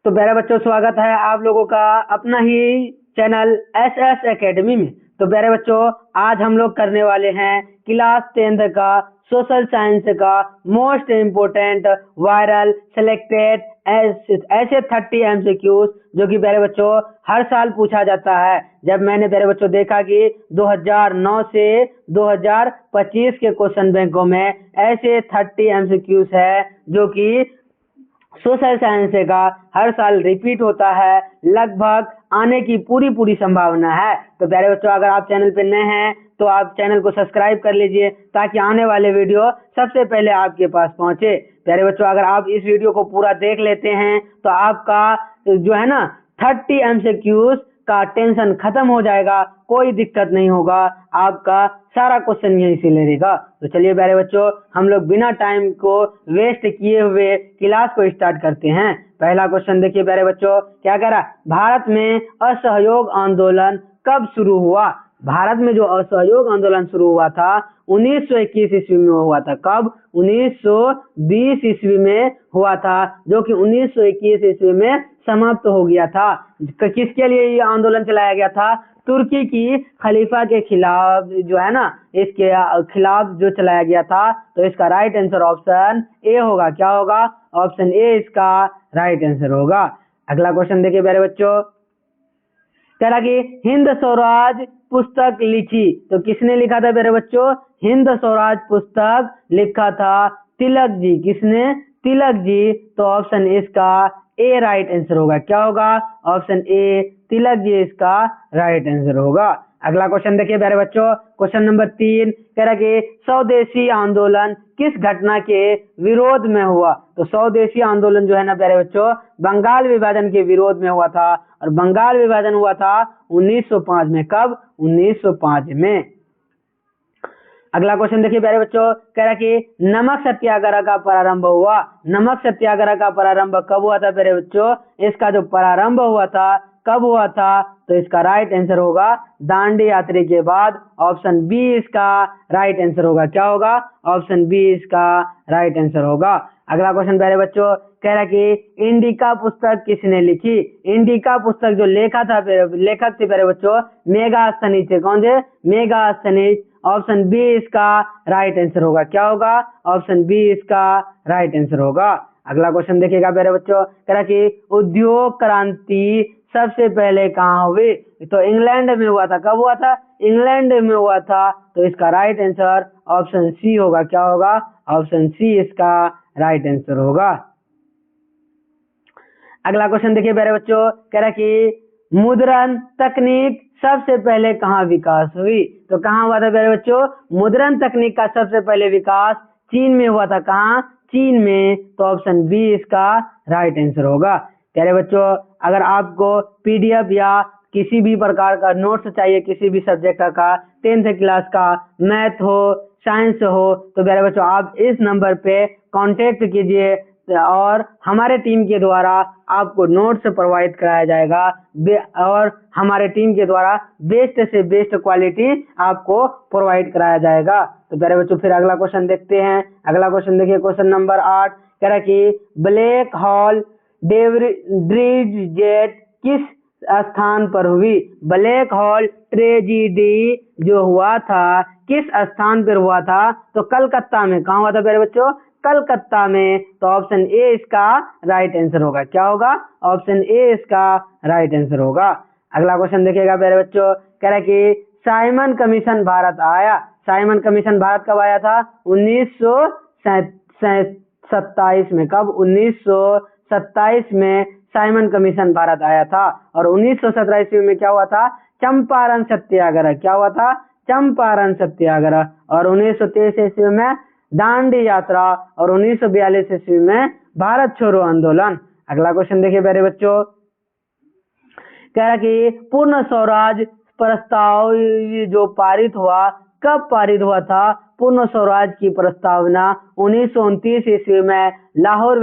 तो प्यारे बच्चों, स्वागत है आप लोगों का अपना ही चैनल एस एकेडमी में। तो प्यारे बच्चों, आज हम लोग करने वाले हैं क्लास 10th का सोशल साइंस का मोस्ट इम्पोर्टेंट वायरल सिलेक्टेड ऐसे 30 MCQs जो कि प्यारे बच्चों हर साल पूछा जाता है। जब मैंने प्यारे बच्चों देखा कि 2009 से 2025 के क्वेश्चन बैंकों में ऐसे 30 MCQs है जो कि सोशल साइंस का हर साल रिपीट होता है, लगभग आने की पूरी संभावना है। तो प्यारे बच्चों, अगर आप चैनल पे नए हैं तो आप चैनल को सब्सक्राइब कर लीजिए ताकि आने वाले वीडियो सबसे पहले आपके पास पहुंचे। प्यारे बच्चों, अगर आप इस वीडियो को पूरा देख लेते हैं तो आपका जो है ना 30 MCQs का टेंशन खत्म हो जाएगा, कोई दिक्कत नहीं होगा, आपका सारा क्वेश्चन यहीं से ले लेगा। तो चलिए प्यारे बच्चों, हम लोग बिना टाइम को वेस्ट किए हुए क्लास को स्टार्ट करते हैं। पहला क्वेश्चन देखिए प्यारे बच्चों, क्या कह रहा है, भारत में असहयोग आंदोलन कब शुरू हुआ। भारत में जो असहयोग आंदोलन शुरू हुआ था 1921 ईस्वी में हुआ था। कब? 1920 ईस्वी में हुआ था, जो कि 1921 ईस्वी में समाप्त हो गया था। किसके लिए ये आंदोलन चलाया गया था? तुर्की की खलीफा के खिलाफ जो है ना, इसके खिलाफ जो चलाया गया था। तो इसका राइट आंसर ऑप्शन ए होगा। क्या होगा? ऑप्शन ए इसका राइट आंसर होगा। अगला क्वेश्चन देखिए प्यारे बच्चों, कह रहा कि हिंद स्वराज पुस्तक लिखी तो किसने लिखा था प्यारे बच्चों? हिंद स्वराज पुस्तक लिखा था तिलक जी। किसने? तिलक जी। तो ऑप्शन इसका ए राइट आंसर होगा। क्या होगा? ऑप्शन ए तिलक जी इसका राइट आंसर होगा। अगला क्वेश्चन देखिए प्यारे बच्चों, क्वेश्चन नंबर 3 कह रहा कि स्वदेशी आंदोलन किस घटना के विरोध में हुआ। तो स्वदेशी आंदोलन जो है ना प्यारे बच्चों, बंगाल विभाजन के विरोध में हुआ था, और बंगाल विभाजन हुआ था 1905 में। कब? 1905 में। अगला क्वेश्चन देखिए प्यारे बच्चों, कह रहा कि नमक सत्याग्रह का प्रारंभ हुआ। नमक सत्याग्रह का प्रारंभ कब हुआ था प्यारे बच्चों? इसका जो प्रारंभ हुआ था कब हुआ था? तो इसका राइट आंसर होगा दांडी यात्रा के बाद। ऑप्शन बी इसका राइट आंसर होगा। क्या होगा? ऑप्शन बी इसका राइट आंसर होगा। अगला क्वेश्चन प्यारे बच्चों, कह रहा कि इंडिका पुस्तक किसने लिखी। इंडिका पुस्तक जो लेखक थे प्यारे बच्चों, मेगास्थनीज थे। कौन थे? मेगास्थनीज। ऑप्शन बी इसका राइट आंसर होगा। क्या होगा? ऑप्शन बी इसका राइट आंसर होगा। अगला क्वेश्चन देखिएगा प्यारे बच्चों, कह रहा कि उद्योग क्रांति सबसे पहले कहाँ हुई। तो इंग्लैंड में हुआ था। कब हुआ था? इंग्लैंड में हुआ था। तो इसका राइट आंसर ऑप्शन सी होगा। क्या होगा? ऑप्शन सी इसका राइट आंसर होगा। अगला क्वेश्चन देखिए प्यारे बच्चों, कह रहा कि मुद्रण तकनीक सबसे पहले कहाँ विकास हुई। तो कहाँ हुआ था प्यारे बच्चों? मुद्रण तकनीक का सबसे पहले विकास चीन में हुआ था। कहाँ? चीन में। तो ऑप्शन बी इसका राइट आंसर होगा। प्यारे बच्चों, अगर आपको PDF या किसी भी प्रकार का नोट्स चाहिए, किसी भी सब्जेक्ट का 10th क्लास का, मैथ हो, साइंस हो, तो प्यारे बच्चों आप इस नंबर पे कांटेक्ट कीजिए और हमारे टीम के द्वारा आपको नोट्स प्रोवाइड कराया जाएगा, और हमारे टीम के द्वारा बेस्ट से बेस्ट क्वालिटी आपको प्रोवाइड कराया जाएगा। तो प्यारे बच्चों, फिर अगला क्वेश्चन देखते हैं। अगला क्वेश्चन देखिए, क्वेश्चन नंबर 8 कह रहा कि ब्लैक होल ट्रेजेडी किस स्थान पर हुई। ब्लैक होल ट्रेजेडी जो हुआ था किस स्थान पर हुआ था? तो कलकत्ता में। कहाँ हुआ था प्यारे बच्चों? कलकत्ता में। तो ऑप्शन ए इसका राइट आंसर होगा। क्या होगा? ऑप्शन ए इसका राइट आंसर होगा। अगला क्वेश्चन देखिएगा प्यारे बच्चों, कह रहा है कि साइमन कमीशन भारत आया। साइमन कमीशन भारत कब आया था? 1927 में। कब? 1927 में साइमन कमीशन भारत आया था। और 1917 ईस्वी में क्या हुआ था? चंपारण सत्याग्रह। क्या हुआ था? चंपारण सत्याग्रह। और 1923 ईस्वी में दांडी यात्रा, और 1942 ईस्वी में भारत छोड़ो आंदोलन। अगला क्वेश्चन देखिए प्यारे बच्चों, कह रहा कि पूर्ण स्वराज प्रस्ताव जो पारित हुआ कब पारित हुआ था? पूर्ण स्वराज की प्रस्तावना 1929 ईस्वी में लाहौर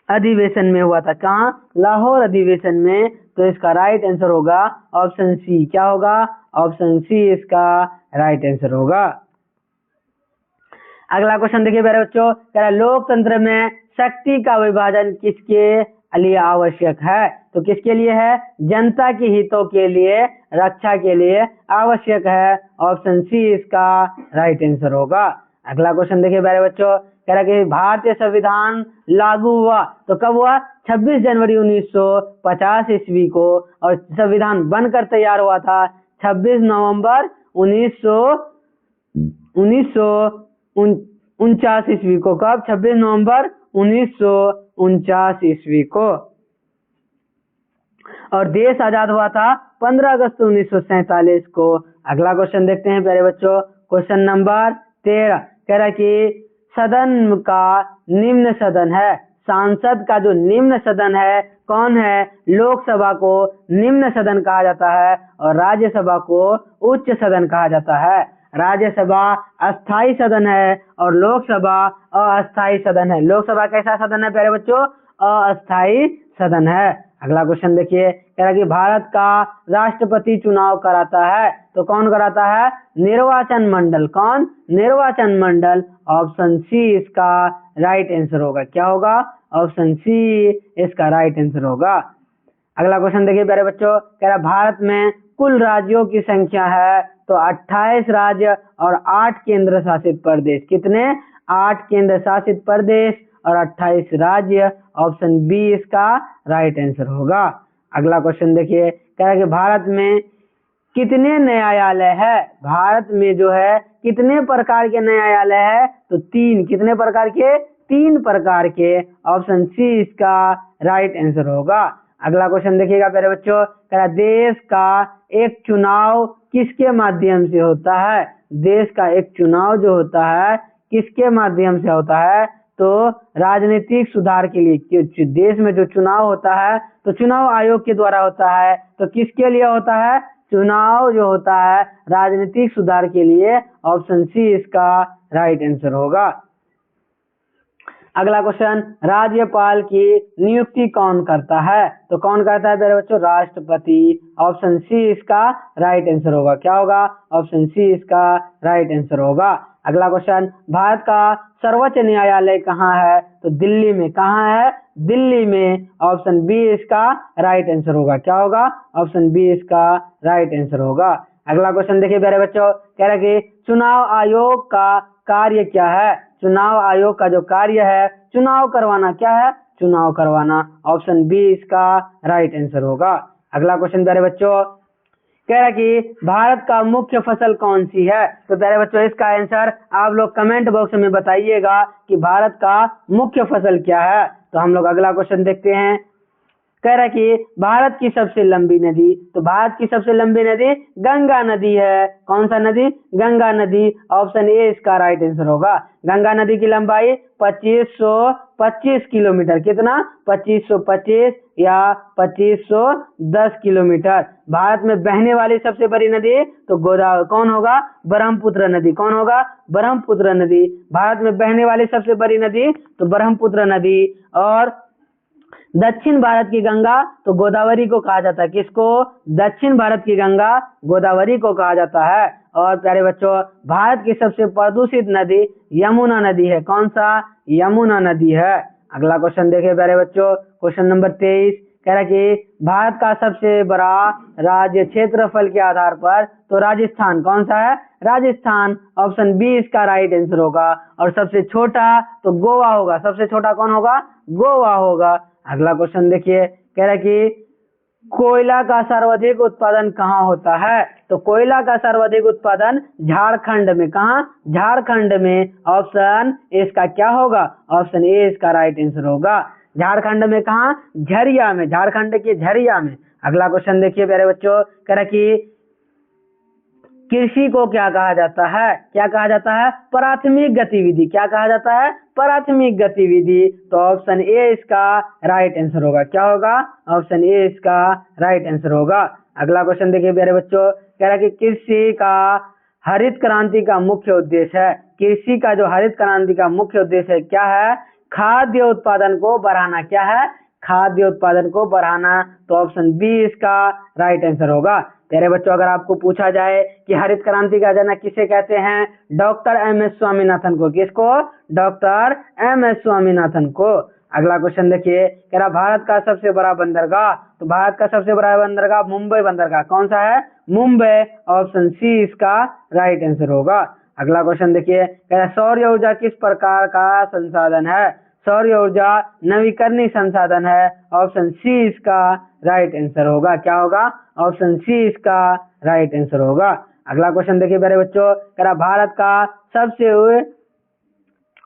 अधिवेशन में हुआ था। कहाँ? लाहौर अधिवेशन में। तो इसका राइट आंसर होगा ऑप्शन सी। क्या होगा? ऑप्शन सी इसका राइट आंसर होगा। अगला क्वेश्चन देखिए प्यारे बच्चों, कह रहा है लोकतंत्र में शक्ति का विभाजन किसके लिए आवश्यक है। तो किसके लिए है? जनता के हितों के लिए, रक्षा के लिए आवश्यक है। ऑप्शन सी इसका राइट आंसर होगा। अगला क्वेश्चन देखिए प्यारे बच्चों, कह रहा है कि भारतीय संविधान लागू हुआ तो कब हुआ? 26 जनवरी 1950 ईस्वी को, और संविधान बनकर तैयार हुआ था 26 नवंबर 1949 ईस्वी को। कब? 26 नवंबर 1949 ईस्वी को। और देश आजाद हुआ था 15 अगस्त 1947 को। अगला क्वेश्चन देखते हैं प्यारे बच्चों, क्वेश्चन नंबर 13 कह रहा है कि सदन का निम्न सदन है, सांसद का जो निम्न सदन है कौन है? लोकसभा को निम्न सदन कहा जाता है और राज्यसभा को उच्च सदन कहा जाता है। राज्यसभा अस्थाई सदन है और लोकसभा अस्थाई सदन है। लोकसभा कैसा सदन है प्यारे बच्चों? अस्थाई सदन है। अगला क्वेश्चन देखिए, कह रहा है कि भारत का राष्ट्रपति चुनाव कराता है तो कौन कराता है? निर्वाचन मंडल। कौन? निर्वाचन मंडल। ऑप्शन सी इसका राइट आंसर होगा। क्या होगा? ऑप्शन सी इसका राइट आंसर होगा। अगला क्वेश्चन देखिए प्यारे बच्चों, कह रहा भारत में कुल राज्यों की संख्या है तो 28 राज्य और 8 केंद्र शासित प्रदेश। कितने? 8 केंद्र शासित प्रदेश और 28 राज्य। ऑप्शन बी इसका राइट आंसर होगा। अगला क्वेश्चन देखिए, कह रहा है कि भारत में कितने न्यायालय है? भारत में जो है कितने प्रकार के न्यायालय है? तो 3। कितने प्रकार के? 3 प्रकार के। ऑप्शन सी इसका राइट आंसर होगा। अगला क्वेश्चन देखिएगा प्यारे बच्चों, कह रहा देश का एक चुनाव किसके माध्यम से होता है? देश का एक चुनाव जो होता है किसके माध्यम से होता है? तो राजनीतिक सुधार के लिए। देश में जो चुनाव होता है तो चुनाव आयोग के द्वारा होता है। तो किसके लिए होता है? चुनाव जो होता है राजनीतिक सुधार के लिए। ऑप्शन सी इसका राइट आंसर होगा। अगला क्वेश्चन, राज्यपाल की नियुक्ति कौन करता है? तो कौन करता है मेरे बच्चों? राष्ट्रपति। ऑप्शन सी इसका राइट आंसर होगा। क्या होगा? ऑप्शन सी इसका राइट आंसर होगा। अगला क्वेश्चन, भारत का सर्वोच्च न्यायालय कहाँ है? तो दिल्ली में। कहाँ है? दिल्ली में। ऑप्शन बी इसका राइट आंसर होगा। क्या होगा? ऑप्शन बी इसका राइट आंसर होगा। अगला क्वेश्चन देखिए प्यारे बच्चों, कह रहा है कि चुनाव आयोग का कार्य क्या है? चुनाव आयोग का जो कार्य है चुनाव करवाना। क्या है? चुनाव करवाना। ऑप्शन बी इसका राइट आंसर होगा। अगला क्वेश्चन प्यारे बच्चों, कह रहा है कि भारत का मुख्य फसल कौन सी है? तो प्यारे बच्चों इसका आंसर आप लोग कमेंट बॉक्स में बताइएगा कि भारत का मुख्य फसल क्या है। तो हम लोग अगला क्वेश्चन देखते हैं। कह रहा है कि भारत की सबसे लंबी नदी। तो भारत की सबसे लंबी नदी गंगा नदी है। कौन सा नदी? गंगा नदी। ऑप्शन ए इसका राइट आंसर होगा। गंगा नदी की लंबाई 2525 किलोमीटर। कितना? 2525 या 2510 किलोमीटर। भारत में बहने वाली सबसे बड़ी नदी तो गोदावरी। कौन होगा? ब्रह्मपुत्र नदी। कौन होगा? ब्रह्मपुत्र नदी। भारत में बहने वाली सबसे बड़ी नदी तो ब्रह्मपुत्र नदी। और दक्षिण भारत की गंगा तो गोदावरी को कहा जाता है। किसको? दक्षिण भारत की गंगा गोदावरी को कहा जाता है। और प्यारे बच्चों, भारत की सबसे प्रदूषित नदी यमुना नदी है। कौन सा? यमुना नदी है। अगला क्वेश्चन देखिए प्यारे बच्चों, क्वेश्चन नंबर 23 कह रहा है कि भारत का सबसे बड़ा राज्य क्षेत्रफल के आधार पर तो राजस्थान। कौन सा है? राजस्थान। ऑप्शन बी इसका राइट आंसर होगा। और सबसे छोटा तो गोवा होगा। सबसे छोटा कौन होगा? गोवा होगा। अगला क्वेश्चन देखिए, कह रहा है कि कोयला का सर्वाधिक उत्पादन कहाँ होता है? तो कोयला का सर्वाधिक उत्पादन झारखंड में। कहाँ? झारखंड में। ऑप्शन इसका क्या होगा? ऑप्शन ए इसका राइट आंसर होगा। झारखंड में। कहाँ? झरिया में। झारखंड के झरिया में। अगला क्वेश्चन देखिए प्यारे बच्चों, कह रहा है कि कृषि को क्या कहा जाता है? क्या कहा जाता है? प्राथमिक गतिविधि। क्या कहा जाता है? प्राथमिक गतिविधि। तो ऑप्शन ए इसका राइट आंसर होगा। क्या होगा? ऑप्शन ए इसका राइट आंसर होगा। अगला क्वेश्चन देखिए प्यारे बच्चों, कह रहा है कि कृषि का हरित क्रांति का मुख्य उद्देश्य है। कृषि का जो हरित क्रांति का मुख्य उद्देश्य है क्या है? खाद्य उत्पादन को बढ़ाना। क्या है? खाद्य उत्पादन को बढ़ाना। तो ऑप्शन बी इसका राइट आंसर होगा। प्यारे बच्चों, अगर आपको पूछा जाए कि हरित क्रांति का जनक किसे कहते हैं? डॉक्टर एम एस स्वामीनाथन को। किसको? डॉक्टर एम एस स्वामीनाथन को। अगला क्वेश्चन देखिए, कह रहा भारत का सबसे बड़ा बंदरगाह। तो भारत का सबसे बड़ा बंदरगाह मुंबई बंदरगाह। कौन सा है? मुंबई। ऑप्शन सी इसका राइट आंसर होगा। अगला क्वेश्चन देखिए, कह रहा सौर ऊर्जा किस प्रकार का संसाधन है? सौर ऊर्जा नवीकरणीय संसाधन है। ऑप्शन सी इसका राइट आंसर होगा। क्या होगा? ऑप्शन सी इसका राइट आंसर होगा। अगला क्वेश्चन देखिए मेरे बच्चों, कह रहा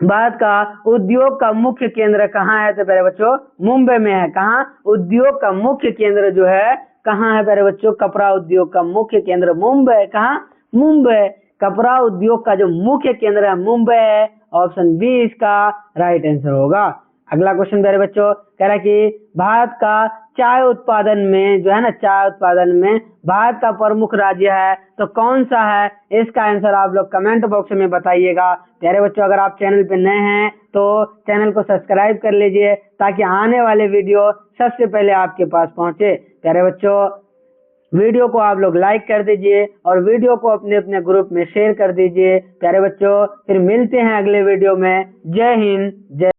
भारत का उद्योग का मुख्य केंद्र कहाँ है? तो मेरे बच्चों मुंबई में है। कहाँ? उद्योग का मुख्य केंद्र जो है कहाँ है मेरे बच्चों? कपड़ा उद्योग का मुख्य केंद्र मुंबई। कहाँ? मुंबई। कपड़ा उद्योग का जो मुख्य केंद्र है मुंबई है। ऑप्शन बी इसका राइट आंसर होगा। अगला क्वेश्चन मेरे बच्चों, कह रहा है कि भारत का चाय उत्पादन में जो है ना, चाय उत्पादन में भारत का प्रमुख राज्य है तो कौन सा है? इसका आंसर आप लोग कमेंट बॉक्स में बताइएगा। प्यारे बच्चों, अगर आप चैनल पे नए हैं तो चैनल को सब्सक्राइब कर लीजिए ताकि आने वाले वीडियो सबसे पहले आपके पास पहुंचे। प्यारे बच्चों, वीडियो को आप लोग लाइक कर दीजिए और वीडियो को अपने अपने ग्रुप में शेयर कर दीजिए। प्यारे बच्चों, फिर मिलते हैं अगले वीडियो में। जय हिंद, जय